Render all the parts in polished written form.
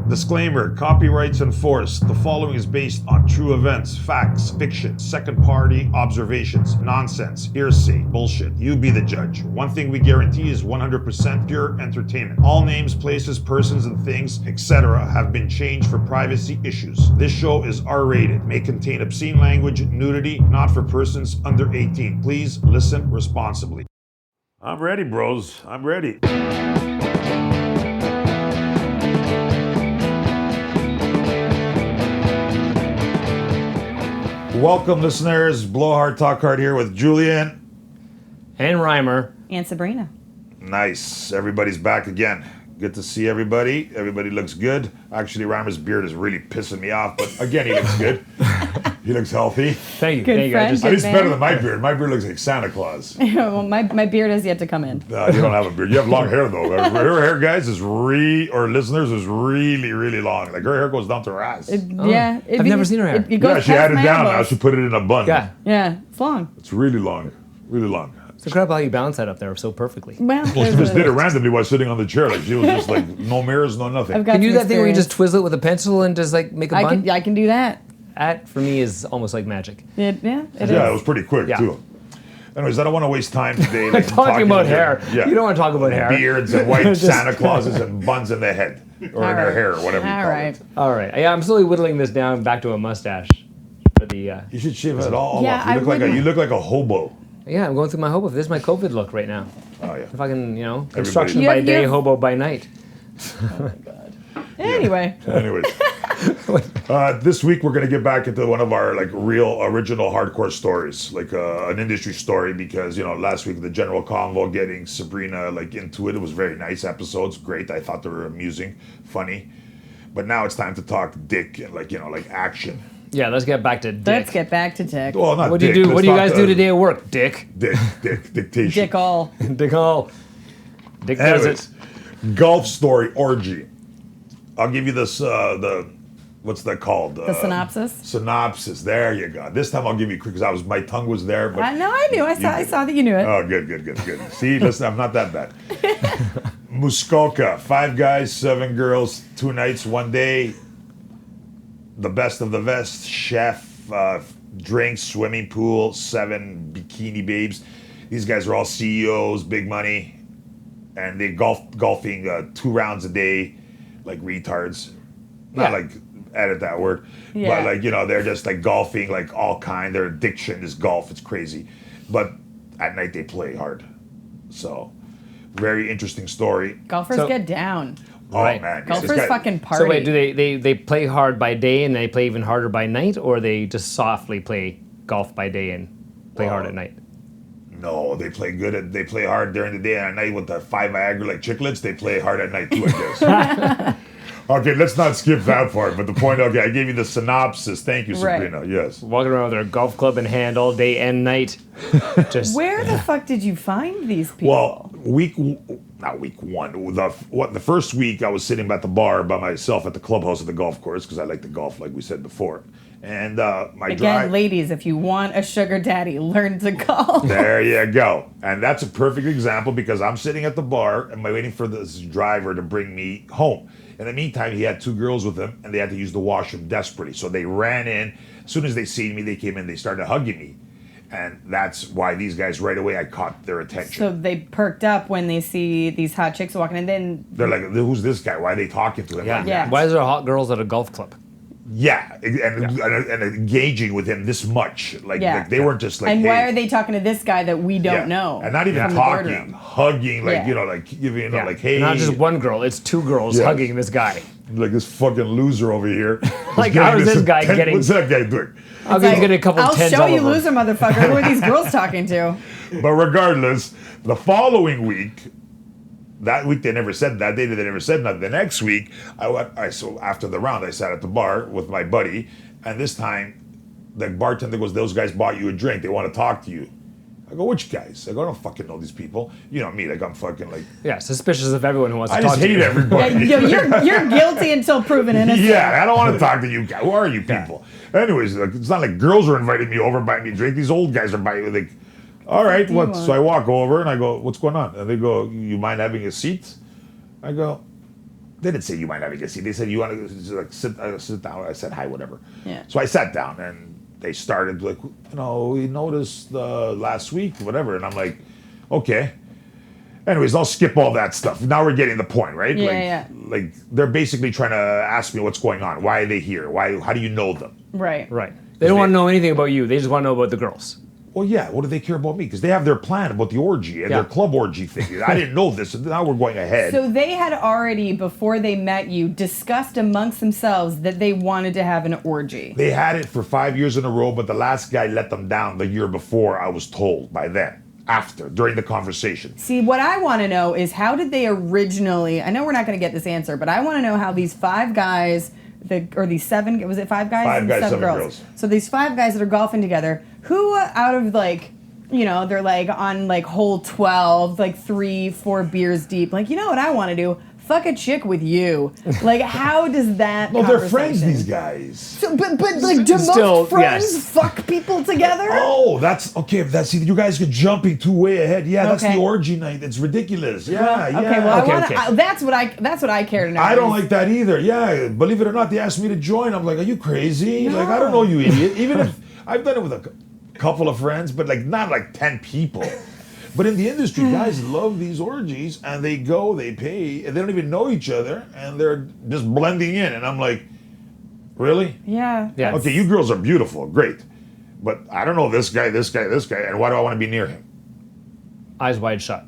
Disclaimer, copyrights enforced. The following is based on true events, facts, fiction, second-party observations, nonsense, hearsay, bullshit. You be the judge. One thing we guarantee is 100% pure entertainment. All names, places, persons, and things, etc. have been changed for privacy issues. This show is R-rated, may contain obscene language, nudity, not for persons under 18. Please listen responsibly. I'm ready, bros. I'm ready. Welcome, listeners. Blow Hard, Talk Hard here with Julian. And Rymer. And Sabrina. Nice. Everybody's back again. Good to see everybody. Everybody looks good. Actually, Rymer's beard is really pissing me off, but again, he looks good. He looks healthy. Thank you. Good Thank friend, you. At least better than my beard. My beard looks like Santa Claus. Well, my beard has yet to come in. You don't have a beard. You have long hair, though. Her hair, guys, is or listeners, is really, really long. Like, her hair goes down to her ass. Yeah. I've never seen her hair. It goes Yeah, she past had it my down. Now elbows. she put it in a bun. Yeah. Yeah, it's long. It's really long. Really long. It's incredible how you balance that up there so perfectly. Well, Well, she just did it randomly while sitting on the chair. Like, she was just like, no mirrors, no nothing. I've got Can you do some that thing where you just experience. twizzle it with a pencil and just like make a bun? I can do that. That for me is almost like magic. It is. Yeah, it was pretty quick, Yeah. too. Anyways, I don't want to waste time today. Like, Talking about hair. Yeah. You don't want to talk about hair. Beards and white Just- Santa Clauses and buns in the head. Or All in her right. hair, or whatever you All call right. it. All right. Yeah, I'm slowly whittling this down back to a mustache. For the You should shave it all Yeah, off. I You wouldn't. you look like a hobo. yeah, I'm going through my hobo. This is my COVID look right now. Oh, yeah. If I can, construction You by have- day, you have- hobo by night. Anyway. Anyways. This week we're going to get back into one of our like real original hardcore stories, like an industry story, because last week the general convo getting Sabrina like into it was very nice episodes, great. I thought they were amusing, funny, but now it's time to talk dick and like action. Yeah, let's get back to dick. Let's get back to dick. Well, not What do you dick, do? let's What do you talk, guys do today at work? Dick. Dictation. Dick all. Dick all. Dick does Anyways, it. golf story orgy. I'll give you this what's that called? The synopsis. Synopsis. There you go. This time I'll give you quick because my tongue was there, but No, I knew. I saw that you knew it. oh, good. See, listen, I'm not that bad. Muskoka, 5 guys, 7 girls, 2 nights, 1 day. The best of the best, chef, drinks, swimming pool, 7 bikini babes. These guys are all CEOs, big money, and they golfing 2 rounds a day, like retards. Not Yeah. like edit that word, Yeah. but like they're just like golfing, like all kind. Their addiction is golf. It's crazy, but at night they play hard. So, very interesting story. Golfers So- get down. Oh Right. man, Golfers this guy- fucking party. So wait, do they play hard by day and they play even harder by night, or they just softly play golf by day and play hard at night? No, they play good. They play hard during the day, and at night with the 5 Viagra like chiclets, they play hard at night too, I guess. Okay, let's not skip that part. But the point, okay, I gave you the synopsis. Thank you, Right. Sabrina. Yes. Walking around with their golf club in hand all day and night. Just Where the fuck did you find these people? Well, not week one. The first week I was sitting at the bar by myself at the clubhouse of the golf course because I like to golf, like we said before. And my Again, drive. ladies, if you want a sugar daddy, learn to golf. There you go. And that's a perfect example because I'm sitting at the bar and I'm waiting for this driver to bring me home. In the meantime, he had 2 girls with him and they had to use the washroom desperately. So they ran in. As soon as they seen me, they came in, they started hugging me. And that's why these guys right away, I caught their attention. So they perked up when they see these hot chicks walking, and then They're like, who's this guy? Why are they talking to him? yeah. Like Yeah. that? Why is there hot girls at a golf club? Yeah, and engaging with him this much. Like they weren't just like, and why hey. are they talking to this guy that we don't Yeah. know? And not even from the talking, boardroom? hugging, like, Yeah. like giving, Yeah. like, hey. Not just one girl, it's 2 girls Yeah. hugging this guy. Like this fucking loser over here. Like, getting how is this guy getting- What's that guy doing? I'll get a couple I'll tens show all you, over. loser motherfucker. Who are these girls talking to? But regardless, the following week, that week they never said that. They never said nothing. The next week, so after the round, I sat at the bar with my buddy, and this time, the bartender goes, "Those guys bought you a drink. They want to talk to you." I go, "Which guys?" I go, "I don't fucking know these people." You know me, like I'm fucking like. Yeah, suspicious of everyone who wants to I talk just to hate you. everybody. You're guilty until proven innocent. Yeah, I don't want to talk to you guys. Who are you people? Anyways, like, it's not like girls are inviting me over, buying me a drink. These old guys are buying me like, all right, what? So I walk over and I go, "What's going on?" And they go, "You mind having a seat?" I go, They didn't say you might not get a seat. They said you want to like sit down. I said hi, whatever. Yeah. So I sat down and they started like, we noticed last week, whatever, and I'm like, okay. Anyways, I'll skip all that stuff. Now we're getting the point, right? Yeah, Like they're basically trying to ask me what's going on. Why are they here? How do you know them? Right. Right. They don't want to know anything about you. They just want to know about the girls. Well, yeah. What do they care about me? Because they have their plan about the orgy and their club orgy thing. I didn't know this, and now we're going ahead. So they had already, before they met you, discussed amongst themselves that they wanted to have an orgy. They had it for 5 years in a row, but the last guy let them down the year before, I was told by them. During the conversation. See, what I want to know is how did they originally, I know we're not going to get this answer, but I want to know how these 5 guys, or these 7, was it 5 guys? 5 guys, 7 girls. So these 5 guys that are golfing together, who out of like, they're like on like hole 12, like 3, 4 beers deep, like, you know what I want to do? Fuck a chick with you. Like, how does that No, they're friends, these guys. So, but like, do most friends fuck people together? Oh, that's, okay, you guys are jumping too way ahead. Yeah, that's the orgy night. It's ridiculous. Yeah, yeah. Okay, well, that's what I care to know. I don't like that either. Yeah, believe it or not, they asked me to join. I'm like, are you crazy? No. Like, I don't know, you idiot. Even if, I've done it with a couple of friends, but like, not like 10 people. But in the industry, guys love these orgies, and they go, they pay, and they don't even know each other, and they're just blending in. And I'm like, really? Yeah. Okay, you girls are beautiful, great. But I don't know this guy, and why do I want to be near him? Eyes wide shut.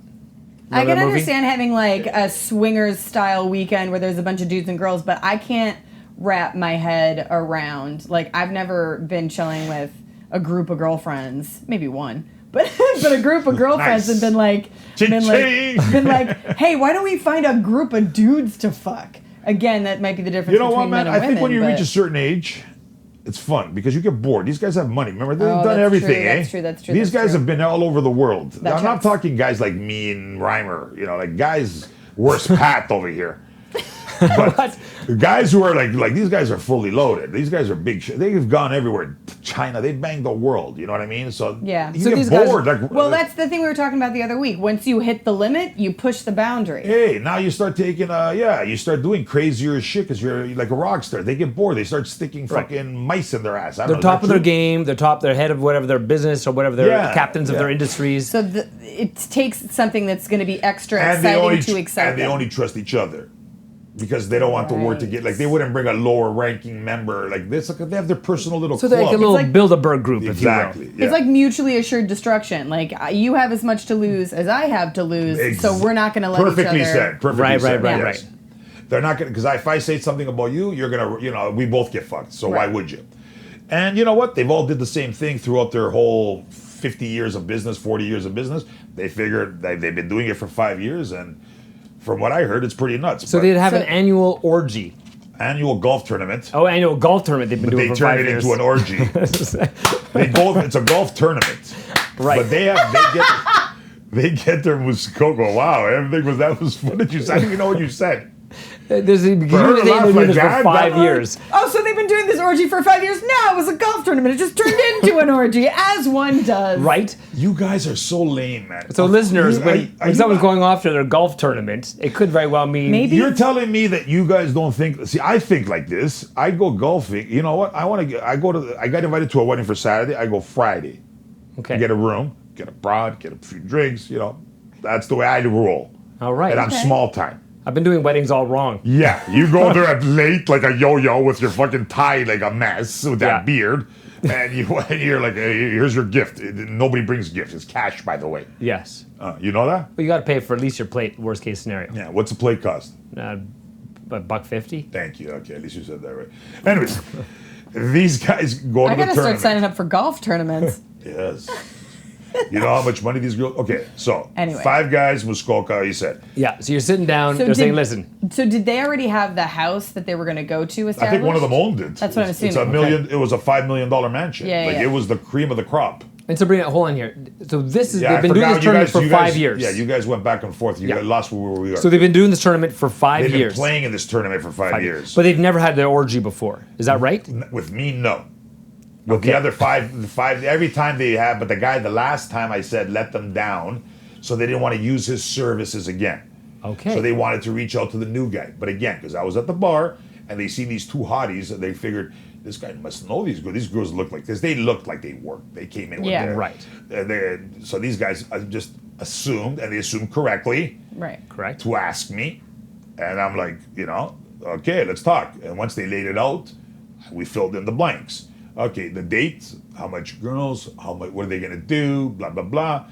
I can understand having like a swingers style weekend where there's a bunch of dudes and girls, but I can't wrap my head around, like, I've never been chilling with a group of girlfriends, maybe one. But a group of girlfriends have been like, hey, why don't we find a group of dudes to fuck? Again, that might be the difference between men and women. I think when you reach a certain age, it's fun because you get bored. These guys have money. Remember, they've done everything. That's true. These guys have been all over the world. I'm not talking guys like me and Rymer. Like guys, worse Pat over here. But guys who are like these guys are fully loaded. These guys are big shit. They've gone everywhere. China, they banged the world. You know what I mean? So you get bored. Well, that's the thing we were talking about the other week. Once you hit the limit, you push the boundary. Hey, now you start taking you start doing crazier shit because you're like a rock star. They get bored. They start sticking fucking mice in their ass. They're top of their game. They're head of whatever their business or whatever their captains of their industries. So it takes something that's going to be extra exciting to excite them. And they only trust each other. Because they don't want the word to get, like, they wouldn't bring a lower ranking member like this. Like, they have their personal little club. So they're like a little Bilderberg group, exactly, if you will. It's like mutually assured destruction. Like, you have as much to lose as I have to lose, so we're not going to let each other... Perfectly said. Right. They're not going to, because if I say something about you, you're going to, we both get fucked, so why would you? And you know what? They've all did the same thing throughout their whole 50 years of business, 40 years of business. They figured they've been doing it for 5 years, and from what I heard, it's pretty nuts. So they'd have an annual orgy. Annual golf tournament. Oh, annual golf tournament they've been doing for 5 years. They turn it into an orgy. It's a golf tournament. Right. But they get their Muskoka. Wow, that was what did you say? I didn't even know what you said. They've been doing this for 5 years. Oh, so they've been doing this orgy for 5 years? No, it was a golf tournament. It just turned into an orgy, as one does. Right? You guys are so lame, man. So listeners, when someone's going off to their golf tournament, it could very well mean... Maybe. You're telling me that you guys don't think... See, I think like this. I go golfing. You know what? I got invited to a wedding for Saturday. I go Friday. Okay. Get a room, get a broad, get a few drinks, That's the way I roll. All right. And I'm small time. I've been doing weddings all wrong. Yeah, you go there at late like a yo-yo with your fucking tie like a mess with that beard, and you're like, hey, here's your gift. Nobody brings gifts. It's cash, by the way. Yes. You know that? But you got to pay for at least your plate, worst case scenario. Yeah, what's the plate cost? $1.50. Thank you. Okay, at least you said that right. Anyways, these guys go to the tournament. I gotta start signing up for golf tournaments. Yes. You know how much money these girls... Okay, so anyway. 5 guys, Muskoka, you said. Yeah, so you're sitting down, they're saying, listen. So did they already have the house that they were going to go to established? I think one of them owned it. That's what I'm assuming. It was a $5 million mansion. Yeah. It was the cream of the crop. And Sabrina, hold on here. So they've been doing this tournament for 5 years. Yeah, you guys went back and forth. You got lost where we were. So they've been doing this tournament for 5 years. They've been playing in this tournament for 5 years. But they've never had their orgy before. Is that right? With me, no. With the other five, every time they have, but the last time I said let them down, so they didn't want to use his services again. Okay. So they wanted to reach out to the new guy. But again, because I was at the bar and they see these two hotties, and they figured, this guy must know these girls. These girls look like this. They looked like they worked. They came in with Yeah. their... Right. So these guys just assumed, and they assumed correctly, Right. Correct. to ask me. And I'm like, okay, let's talk. And once they laid it out, we filled in the blanks. Okay, the date, how much girls, how much, what are they gonna do, blah, blah, blah.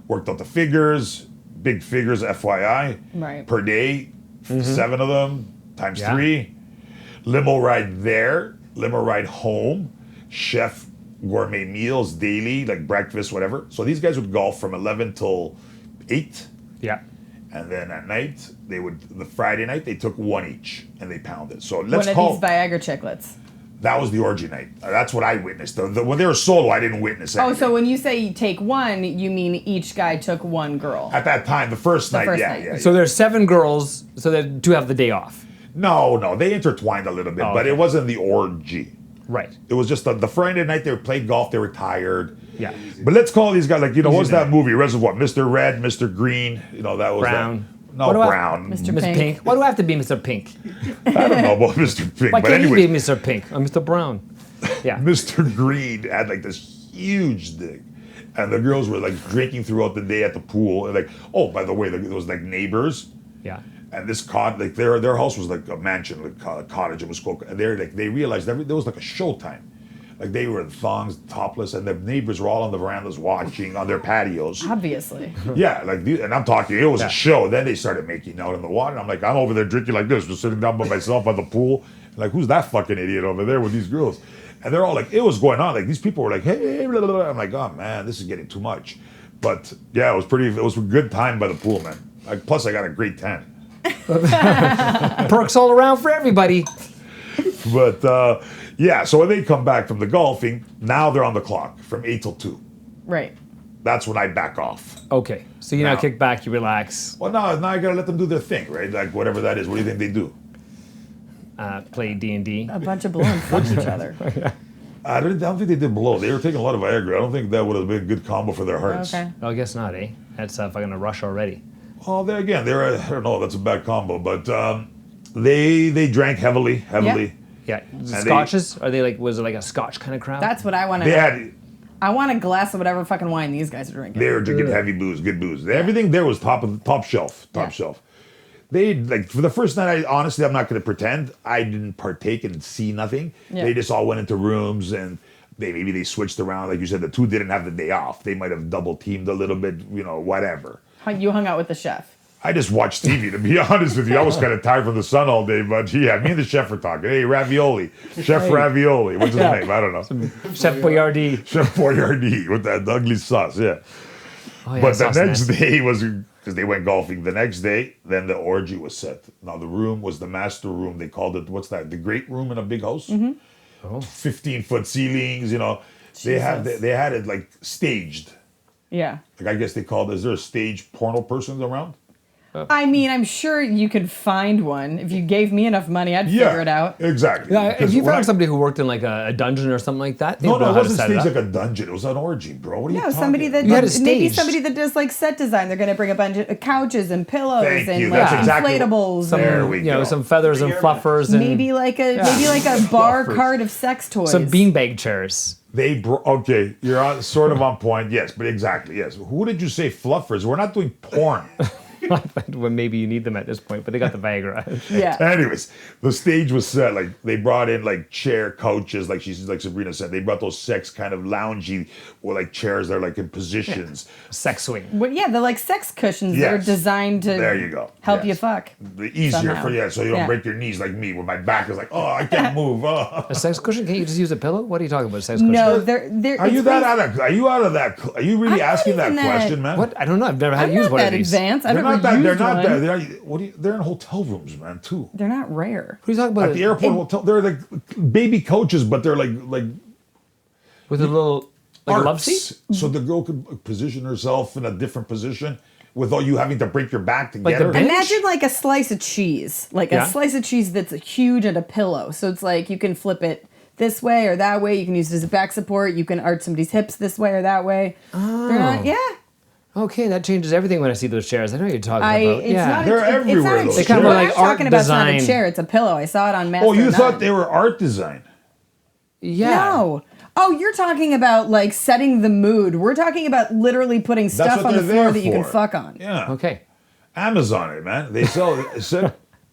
Worked out the figures, big figures, FYI. Right. Per day, 7 of them, times Yeah. 3. Limo ride there, limo ride home, chef gourmet meals daily, like breakfast, whatever. So these guys would golf from 11 till 8. Yeah. And then at night, the Friday night, they took 1 each and they pounded. So One let's of call, these Viagra chiclets. that was the orgy night. That's what I witnessed. When they were solo, I didn't witness anything. Oh, so when you say you take one, you mean each guy took one girl. At that time, the first night, first yeah, night. yeah. So there's 7 girls, so they do have the day off. No, they intertwined a little bit, Oh, but okay. it wasn't the orgy. Right. It was just the Friday night they played golf, they were tired. Yeah. But let's call these guys, like, what was name. that movie, Reservoir? Mr. Red, Mr. Green, that was Brown. that. No, What do I- Brown. Mr. Miss Pink. Pink. Why do I have to be Mr. Pink? I don't know about Mr. Pink, Why but can't anyway, you be Mr. Pink? I'm Mr. Brown. Yeah. Mr. Green had like this huge dick. And the girls were like drinking throughout the day at the pool. And like, oh, by the way, there was like neighbors. Yeah. And this like their house was like a mansion, like a cottage. It was called, and they realized there was like a showtime. Like they were in thongs, topless, and the neighbors were all on the verandas watching on their patios. Obviously. Yeah, and I'm talking, it was a show. Then they started making out in the water. And I'm like, I'm over there drinking like this, just sitting down by myself on the pool. Like, who's that fucking idiot over there with these girls? And they're all like, it was going on. Like these people were like, hey, blah, blah, blah. I'm like, oh man, this is getting too much. But yeah, it was a good time by the pool, man. Plus, I got a great tan. Perks all around for everybody. But yeah, so when they come back from the golfing, now they're on the clock from 8 till 2. Right. That's when I back off. Okay. So you now Now- kick back, you relax, Well, now I gotta let them do their thing, right? Like whatever that is. What do you think they do? play D&D. A bunch of balloons fuck each other. I don't think they did blow. They were taking a lot of Viagra. I don't think that would have been a good combo for their hearts. Okay. I guess not, eh? That's fucking a rush already. Well, I don't know. That's a bad combo, but they drank heavily. Yeah. they- Scotches? Are they like, was it like a Scotch kind of crowd? That's what I want They to. had I want a glass of whatever fucking wine these guys are drinking. they were drinking heavy booze, good booze. Everything there was top shelf. They like for the first night. Honestly, I'm not going to pretend I didn't partake and see nothing. Yeah. They just all went into rooms and maybe they switched around. Like you said, the two didn't have the day off. They might have double teamed a little bit. Whatever. You hung out with the chef. I just watched TV, to be honest with you. I was kind of tired from the sun all day, but yeah, me and the chef were talking. Hey, Ravioli. Chef Ravioli. What's his name? I don't know. Chef Boyardee. Chef Boyardee with that ugly sauce, yeah. Oh, yeah, But the sauce next nasty. day was, because they went golfing the next day, then the orgy was set. Now the room was the master room. They called it, what's that? The great room in a big house? 15-foot ceilings, They had it like staged. Yeah. Like I guess they called, is there a stage porno person around? I mean, I'm sure you could find one. If you gave me enough money, I'd figure it out. Exactly. Yeah, if 'Cause you when found somebody who worked in like a dungeon or something like that, they would know it how to wasn't set it staged up. like a dungeon. It was an orgy, bro. What are you Yeah, talking somebody that You had a maybe stage. somebody that does like set design. They're going to bring a bunch of couches and pillows Thank and you. like That's exactly what- inflatables. Some, There we go. some feathers and fluffers and Maybe like a bar Fluffers. cart of sex toys. some beanbag chairs. Okay, you're sort of on point. Yes, but exactly, yes. Who did you say fluffers? We're not doing porn. Well, maybe you need them at this point, but they got the Viagra. Yeah. Anyways, the stage was set. Like they brought in like couches, like Sabrina said. They brought those sex kind of loungy or like chairs that are like in positions. Sex swing. Well, yeah, they're like sex cushions that are Yes. designed to There you go. help Yes. you fuck. The easier Somehow. for you, so you don't Yeah. break your knees like me, where my back is like, oh, I can't move. Oh. A sex cushion? Can't you just use a pillow? What are you talking about? A sex cushion? No, they're. Are you that out of? Are you out of that? Are you really I'm not asking that even that- question, man? What? I don't know. I've never had I'm to use not one that of these. advanced. I've They're never not that. used They're not one. that. They're in hotel rooms, man. Too. They're not rare. What are you talking about? At the airport hotel, they're like baby coaches, but they're like With a little like a love arcs. seat? So the girl could position herself in a different position without you having to break your back to Like get the her. bench? Imagine like a slice of cheese, like Yeah. a slice of cheese that's huge and a pillow. So it's like you can flip it this way or that way. You can use it as a back support. You can arch somebody's hips this way or that way. They're not, yeah. Okay, that changes everything when I see those chairs. I know what you're talking about. It's Yeah. not They're everywhere, It's those not a chairs. chair. They What kinda I'm like art talking about is not a design. chair. It's a pillow. I saw it on Master Oh, you of thought None. they were art design? Yeah. No. Oh, you're talking about like setting the mood. We're talking about literally putting stuff what on the they're floor there that you can for. fuck on. Yeah. Okay. Amazon it, man. They sell it.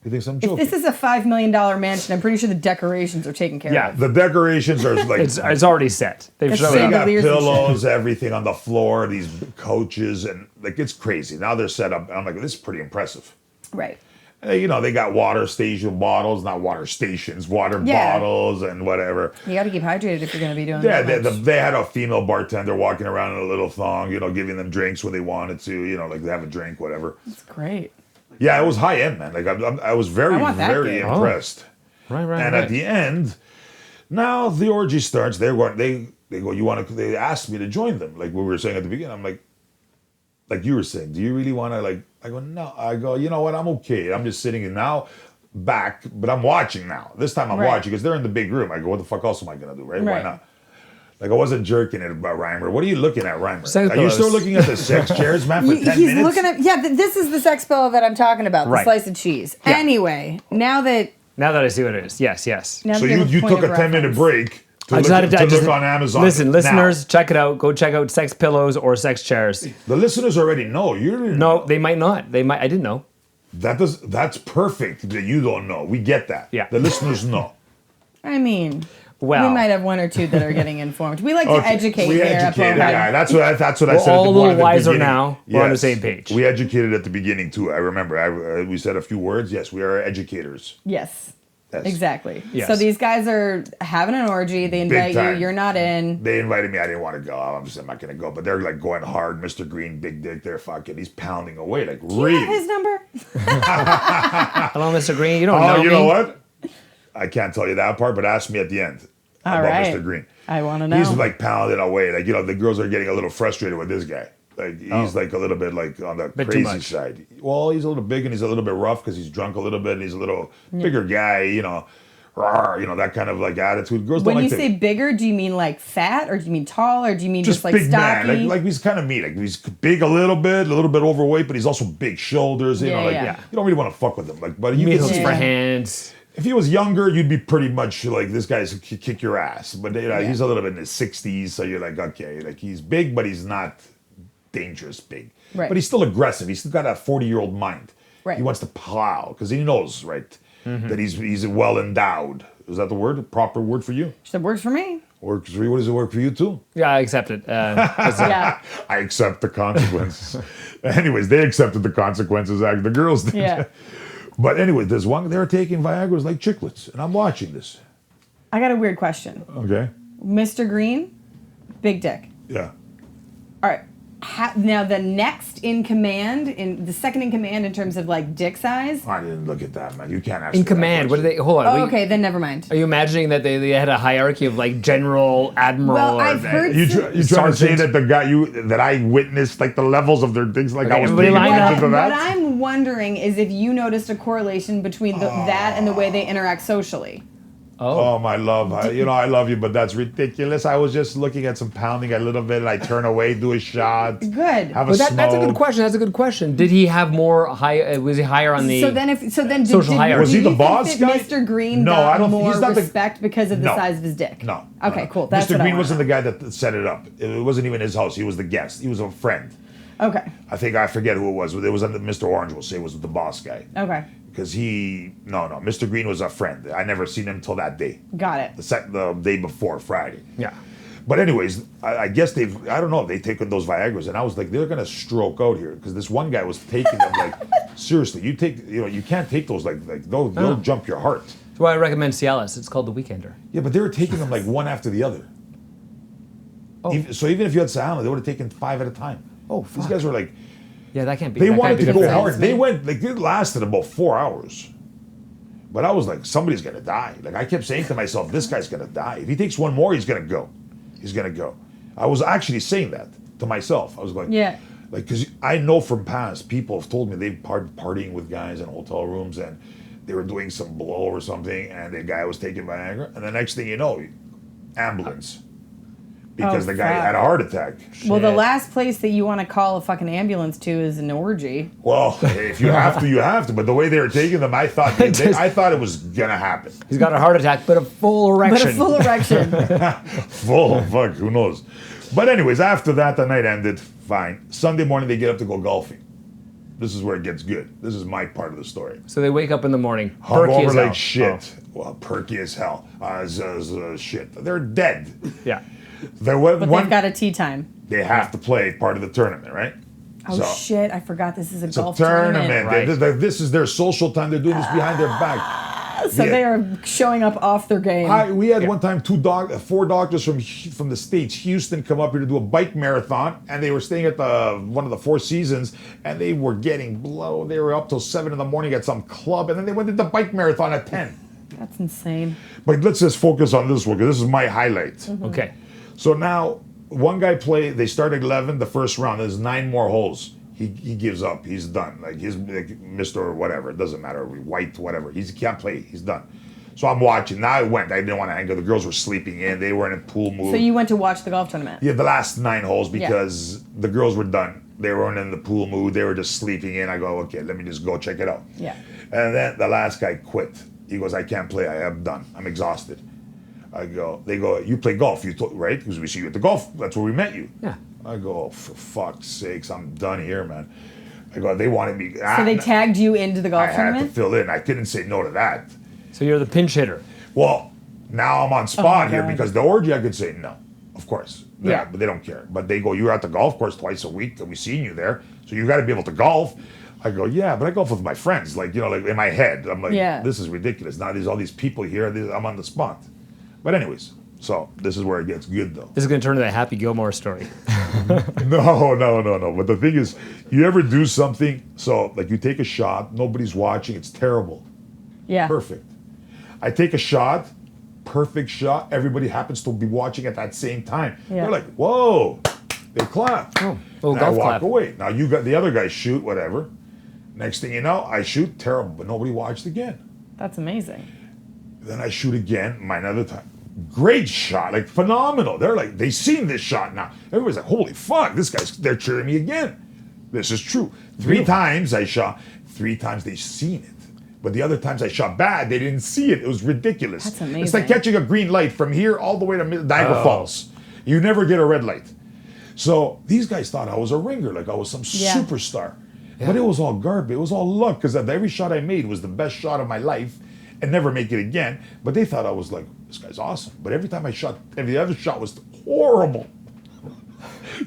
You think I'm joking? This is a $5 million mansion. I'm pretty sure the decorations are taken care Yeah. of. The decorations are like It's already set. They've It's shown they set up. up. got Chandeliers and pillows, everything on the floor, these coaches, and like it's crazy. Now they're set up. I'm like, this is pretty impressive. Right. You know, they got water station bottles, not water stations, water Yeah. bottles and whatever. You got to keep hydrated if you're going to be doing Yeah, that. much. they had a female bartender walking around in a little thong, you know, giving them drinks when they wanted to, you know, like they have a drink, whatever. That's great. Yeah, it was high end, man. Like I was very, I want that very gig. impressed. Right. And at the end, now the orgy starts. They go, you want to? They asked me to join them, like we were saying at the beginning. I'm like you were saying, do you really want to? Like, I go, no. I go, you know what? I'm okay. I'm just sitting in now, back, but I'm watching now. This time I'm Right. watching because they're in the big room. I go, what the fuck else am I gonna do? Right? Why Right. not? Like I wasn't jerking it about Rymer. What are you looking at, Rymer? Sex Are you still pillows. looking at the sex chairs, man, for 10 He's minutes? looking at this is the sex pillow that I'm talking about, the Right. slice of cheese. Yeah. Anyway, now that Now that I see what it is. Yes. now So that we have you point took of a 10-minute reference. break to I look, decided to to look on Amazon. Listen, Now, listeners, check it out. Go check out sex pillows or sex chairs. the listeners already know. You didn't No, know. they might not. They might. I didn't know. That's perfect that you don't know. We get that. Yeah. The listeners know. I mean, Well, we might have one or two that are getting informed. We like to educate we here. educated. at Yeah, Bonehead. that's what I We're said. all a at little the wiser beginning. now. We're on the same page. We educated at the beginning too. I remember. We said a few words. Yes, we are educators. Yes. Yes. Exactly. Yes. So these guys are having an orgy. They invite you. time. You're not in. They invited me. I didn't want to go. I'm not going to go. But they're like going hard. Mr. Green, big dick. They're fucking. He's pounding away like Do you really. have his number? hello, Mr. Green. You don't Oh, know you me. know what? I can't tell you that part, but ask me at the end All about right. Mr. Green. I want to know. He's like pounding away. Like, you know, the girls are getting a little frustrated with this guy. Like, he's like a little bit like on the Bit too crazy much. side. Well, he's a little big and he's a little bit rough because he's drunk a little bit and he's a little bigger guy, you know. Rawr, you know, that kind of like attitude. Girls when don't you like say to, bigger, do you mean like fat, or do you mean tall, or do you mean just just like big stocky? man. Like he's kind of me. Like he's big a little bit overweight, but he's also big shoulders. You know, Yeah, like yeah. you don't really want to fuck with him. Like, but you Needles can see, for Yeah. hands. if he was younger, you'd be pretty much like this guy's kick your ass. But you know, he's a little bit in his 60s, so you're like, okay, like he's big, but he's not dangerous big. Right. But he's still aggressive. He's still got that 40-year-old mind. Right. He wants to plow because he knows, right, that he's well endowed. Is that the word? Proper word for you? That works for me. Works for you. What does it work for you too? Yeah, I accept it. Yeah. I accept the consequences. Anyways, they accepted the consequences. The girls did. Yeah. But anyway, there's one. They're taking Viagra's like chiclets, and I'm watching this. I got a weird question. Okay. Mr. Green, big dick. Yeah. All right. Now the next in command, in the second in command in terms of like dick size. I didn't look at that, man. You can't ask. in me that command, what do question. they? Hold on. Oh, wait. okay, then never mind. Are you imagining that they had a hierarchy of like general, admiral, Well, or I've heard You trying to say Sergeant. that the guy that I witnessed like the levels of their things, like Okay, I was everybody paying line up. attention to What that? I'm wondering is if you noticed a correlation between that and the way they interact socially. Oh my love, I love you, but that's ridiculous. I was just looking at some pounding a little bit, and I turn away, do a shot, Good. have a But smoke. that's a good question. That's a good question. Did he have more high? Was he higher on the? So then, did, social hierarchy. Was he do the you boss think that guy? Mr. Green No, got I don't- more he's not the- respect because of the No. size of his dick. No. Okay, cool. That's Mr. what I Green wanna wasn't know. the guy that set it up. It wasn't even his house. He was the guest. He was a friend. Okay. I forget who it was. It was Mr. Orange. We'll say it was the boss guy. Okay. Because no, Mr. Green was a friend. I never seen him till that day. Got it. The day before Friday. Yeah. But anyways, I guess I don't know, they taken those Viagras, and I was like, they're gonna stroke out here because this one guy was taking them like seriously. You can't take those like they'll jump your heart. That's why I recommend Cialis. It's called the Weekender. Yeah, but they were taking them like one after the other. Oh. So even if you had Cialis, they would have taken 5 at a time. Oh, These fuck. guys were like, Yeah, that can't be. they that wanted can't be to good go for hard. health. They went like it lasted about 4 hours. But I was like, somebody's gonna die. Like I kept saying to myself, this guy's gonna die. If he takes one more, he's gonna go. He's gonna go. I was actually saying that to myself. I was like, Yeah. like because I know from past people have told me they've partying with guys in hotel rooms and they were doing some blow or something, and the guy was taking Viagra, and the next thing you know, ambulance. because the guy had a heart attack. Well, the last place that you want to call a fucking ambulance to is an orgy. Well, if you have to, you have to. But the way they were taking them, I thought I thought it was gonna happen. He's got a heart attack, but a full erection. But a full erection. Full, fuck, who knows? But anyways, after that, the night ended. Fine. Sunday morning, they get up to go golfing. This is where it gets good. This is my part of the story. So they wake up in the morning, perky Hungover as hell. like shit. Well, perky as hell. Shit. They're dead. Yeah. But they've got a tea time. They have to play part of the tournament, right? Oh, shit. I forgot this is a golf tournament. tournament. Right. This is their social time. They're doing this behind their back. So they are showing up off their game. We had one time 4 doctors from the States, Houston, come up here to do a bike marathon, and they were staying at one of the Four Seasons, and they were getting blow. They were up till 7 in the morning at some club, and then they went to the bike marathon at 10. That's insane. But let's just focus on this one, because this is my highlight. Mm-hmm. Okay. So now, one guy they started 11 the first round. There's 9 more holes. He gives up. He's done. Like he's like Mr. or whatever. It doesn't matter. White, whatever. He can't play. He's done. So I'm watching. Now I went. I didn't want to hang out. The girls were sleeping in. They were in a pool mood. So you went to watch the golf tournament? Yeah, the last 9 holes because the girls were done. They weren't in the pool mood. They were just sleeping in. I go, okay, let me just go check it out. Yeah. And then the last guy quit. He goes, I can't play. I am done. I'm exhausted. They go, you play golf, right? Because we see you at the golf. That's where we met you. Yeah. I go, oh, for fuck's sakes, I'm done here, man. I go, they wanted me. So they tagged you into the golf I tournament? had to fill in. I couldn't say no to that. So you're the pinch hitter. Well, now I'm on spot here God. because the orgy, I could say no, of course. Yeah. But they don't care. But they go, you're at the golf course twice a week, and we seen you there, so you got to be able to golf. I go, yeah, but I golf with my friends. Like, like in my head, I'm like, this is ridiculous. Now there's all these people here, I'm on the spot. But anyways, so this is where it gets good, though. This is going to turn into a Happy Gilmore story. No. But the thing is, you ever do something, so like you take a shot, nobody's watching, it's terrible. Yeah. Perfect. I take a shot, perfect shot, everybody happens to be watching at that same time. Yeah. They're like, whoa, they clap. Oh, and I golf walk clap. away. Now you got the other guy shoot, whatever. Next thing you know, I shoot, terrible, but nobody watched again. That's amazing. Then I shoot again, another time. Great shot, like phenomenal. They're like, they seen this shot now. Everybody's like, holy fuck, they're cheering me again. This is true. 3 times I shot, 3 times they seen it. But the other times I shot bad, they didn't see it. It was ridiculous. That's amazing. It's like catching a green light from here all the way to Niagara Falls. You never get a red light. So these guys thought I was a ringer, like I was some superstar. Yeah. But it was all garbage. It was all luck because every shot I made was the best shot of my life and never make it again. But they thought I was like, this guy's awesome. But every time I shot, every other shot was horrible.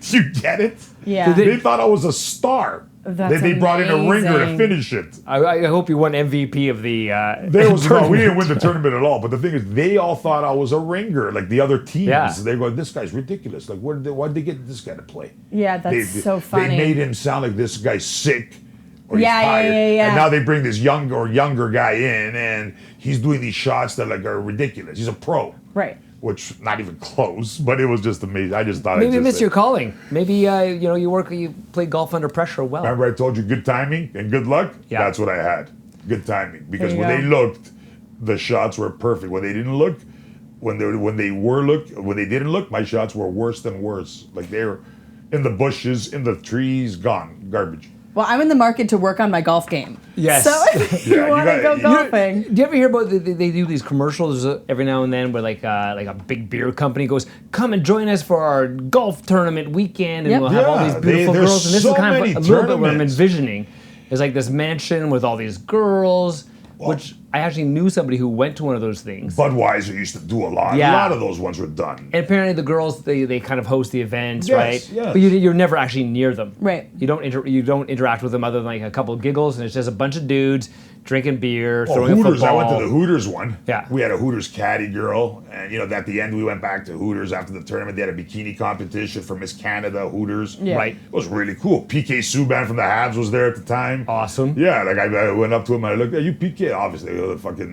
Do you get it? Yeah. They thought I was a star. That's they brought in a ringer to finish it. I hope you won MVP of the There was no, we didn't tournament. win the tournament at all. But the thing is, they all thought I was a ringer, like the other teams. Yeah. They go, this guy's ridiculous. Like, why'd they get this guy to play? Yeah, that's so funny. They made him sound like this guy's sick or he's Yeah, tired. yeah. And now they bring this younger guy in, and he's doing these shots that like are ridiculous. He's a pro. Right. Which not even close, but it was just amazing. I just thought Maybe you I missed your calling. Maybe you play golf under pressure well. Remember I told you good timing and good luck? Yeah. That's what I had. Good timing. Because There you when go. they looked, the shots were perfect. When they didn't look, when they didn't look, my shots were worse than worse. Like they were in the bushes, in the trees, gone. Garbage. Well, I'm in the market to work on my golf game. Yes. So if Yeah, you you want to got- go you- golfing. Do you ever hear about they do these commercials every now and then where like a big beer company goes, come and join us for our golf tournament weekend and Yep. we'll have all these Yeah, beautiful there's girls. And this so is kind of many a little bit what I'm tournaments. envisioning. It's like this mansion with all these girls, Well- which I actually knew somebody who went to one of those things. Budweiser used to do a lot. Yeah. A lot of those ones were done. And apparently the girls they kind of host the events, Yes, right? yes. But you're never actually near them. Right. You don't interact with them other than like a couple of giggles, and it's just a bunch of dudes drinking beer, Oh, throwing Hooters. a I football. went to the Hooters one. Yeah. We had a Hooters caddy girl. And, at the end, we went back to Hooters after the tournament. They had a bikini competition for Miss Canada, Hooters. Yeah. Right. It was really cool. PK Subban from the Habs was there at the time. Awesome. Yeah, like I went up to him and I looked at you, PK. Obviously, you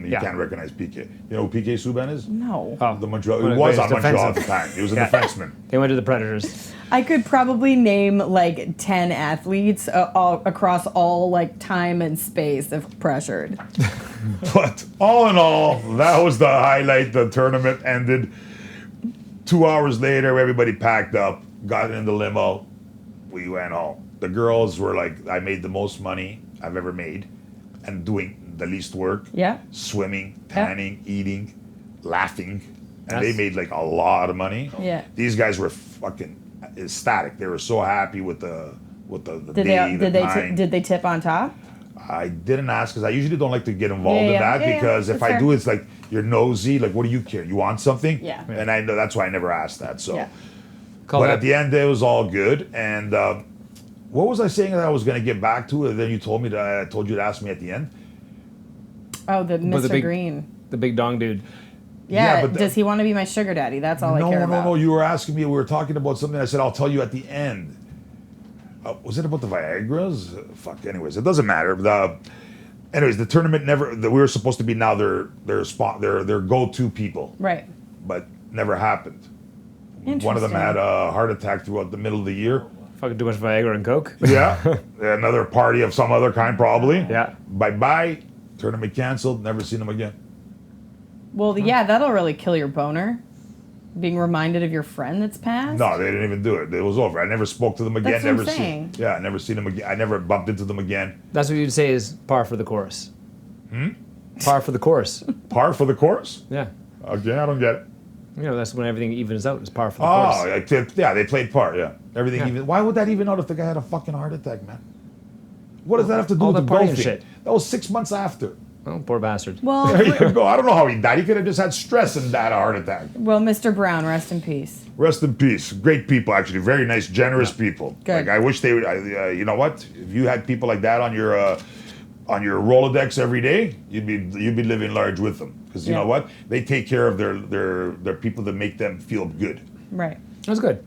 Yeah. can't recognize PK. You know who PK Subban is? No. Oh. The Montreal. One He of the was on greatest Montreal at the defensive. time. He was a Yeah. defenseman. They went to the Predators. I could probably name like 10 athletes all, across all like time and space if pressured. But all in all, that was the highlight. The tournament ended. 2 hours later, everybody packed up, got in the limo, we went home. The girls were like, I made the most money I've ever made and doing the least work. Yeah. Swimming, tanning, eating, laughing. And That's- they made like a lot of money. Yeah. These guys were fucking ecstatic. They were so happy with the Did day, the they time. did they tip on top? I didn't ask because I usually don't like to get involved Yeah, in yeah. that Yeah, because yeah, if that's I fair. do, it's like you're nosy. Like, what do you care? You want something? Yeah. And I know that's why I never asked that. So, Yeah. but at the end, it was all good. And what was I saying that I was going to get back to? And then you told me that I told you to ask me at the end. Oh, the But Mr. Green. The big dong dude. Yeah, but does he want to be my sugar daddy? That's all I care about. No. You were asking me. We were talking about something. I said I'll tell you at the end. Was it about the Viagra's? Fuck. Anyways, it doesn't matter. Anyways, the tournament never. We were supposed to be now their go-to people, Right. but never happened. One of them had a heart attack throughout the middle of the year. Fucking too much Viagra and Coke. Yeah, another party of some other kind probably. Yeah. Bye. Tournament canceled. Never seen them again. Well, yeah, that'll really kill your boner. Being reminded of your friend that's passed. No, they didn't even do it. It was over. I never spoke to them again. That's what I'm never saying. seen. Yeah, never seen them again. I never bumped into them again. That's what you'd say is par for the course. Par for the course. Par for the course? Yeah. Okay, I don't get it. You know, that's when everything evens out. Is par for the course. Oh, yeah, they played par. Yeah, everything Yeah. even. Why would that even out if the guy had a fucking heart attack, man? What does that have to do All with the the partying golfing? shit. That was 6 months after. Oh, poor bastard. Well, There you go. I don't know how he died. He could have just had stress and died a heart attack. well, Mr. Brown, rest in peace. Rest in peace. Great people, actually. Very nice, generous people. Good. Like I wish they would. You know what? If you had people like that on your Rolodex every day, you'd be living large with them. Because you Yeah. know what? They take care of their people that make them feel good. Right. That's good.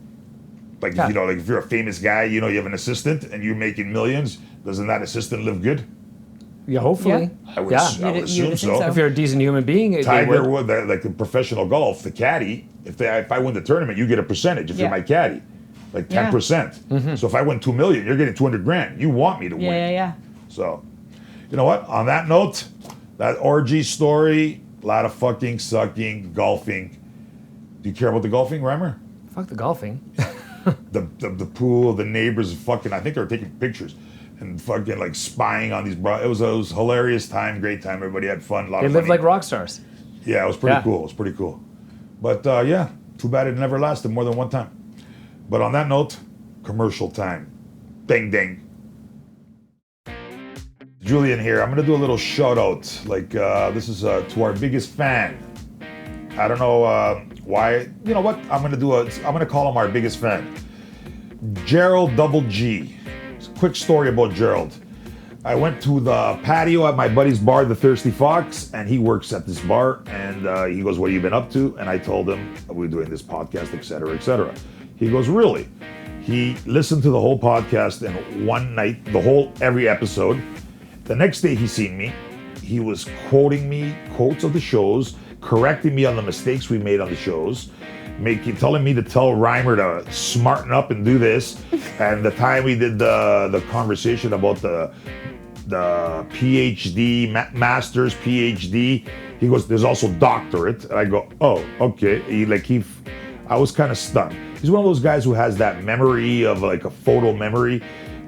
Like Yeah. like if you're a famous guy, you have an assistant and you're making millions. Doesn't that assistant live good? Yeah, hopefully. I would, Yeah. I would You'd assume think so. so. If you're a decent human being, they Tiger would. would, like in professional golf, the caddy. If I win the tournament, you get a percentage. If you're Yeah. my caddy, like Yeah. 10%. So if I win $2 million, you're getting 200 grand. You want me to win. Yeah. So, you know what? On that note, that orgy story, a lot of fucking, sucking, golfing. Do you care about the golfing, Rymer? Fuck the golfing. The pool, the neighbors, fucking. I think they were taking pictures and fucking like spying on these. It was hilarious time, great time. Everybody had fun. A lot They of live money. like rock stars. Yeah, it was pretty Yeah. cool. It was pretty cool. But yeah, too bad it never lasted more than one time. But on that note, commercial time. Ding ding. Julian here. I'm gonna do a little shout out. Like this is to our biggest fan. I don't know why. You know what? I'm gonna call him our biggest fan. Gerald Double G. Quick story about Gerald. I went to the patio at my buddy's bar, the Thirsty Fox, and he works at this bar. And he goes, "What have you been up to?" And I told him we're doing this podcast, etc., etc. He goes, "Really?" He listened to the whole podcast and one night, every episode. The next day he seen me, he was quoting me quotes of the shows, correcting me on the mistakes we made on the shows, telling me to tell Rymer to smarten up and do this. And the time we did the conversation about the PhD, master's PhD, he goes, "There's also doctorate." And I go, "Oh, okay." I was kind of stunned. He's one of those guys who has that memory of like a photo memory.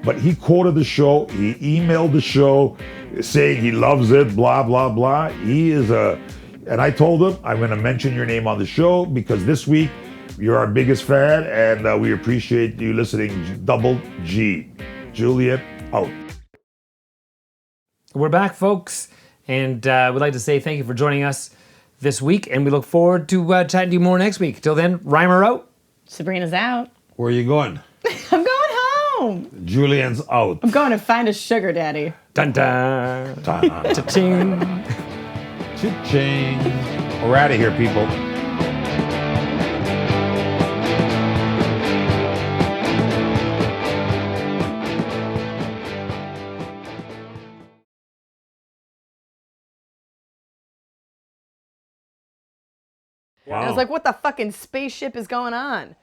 But he quoted the show, he emailed the show saying he loves it, blah, blah, blah. And I told him, I'm gonna mention your name on the show because this week you're our biggest fan and we appreciate you listening. Double G. Julian, out. We're back, folks, and we'd like to say thank you for joining us this week, and we look forward to chatting to you more next week. Till then, Rymer out. Sabrina's out. Where are you going? I'm going home. Julian's out. I'm going to find a sugar daddy. Dun dun. Cha-ching. Cha-ching. We're out of here, people. And I was like, what the fucking spaceship is going on?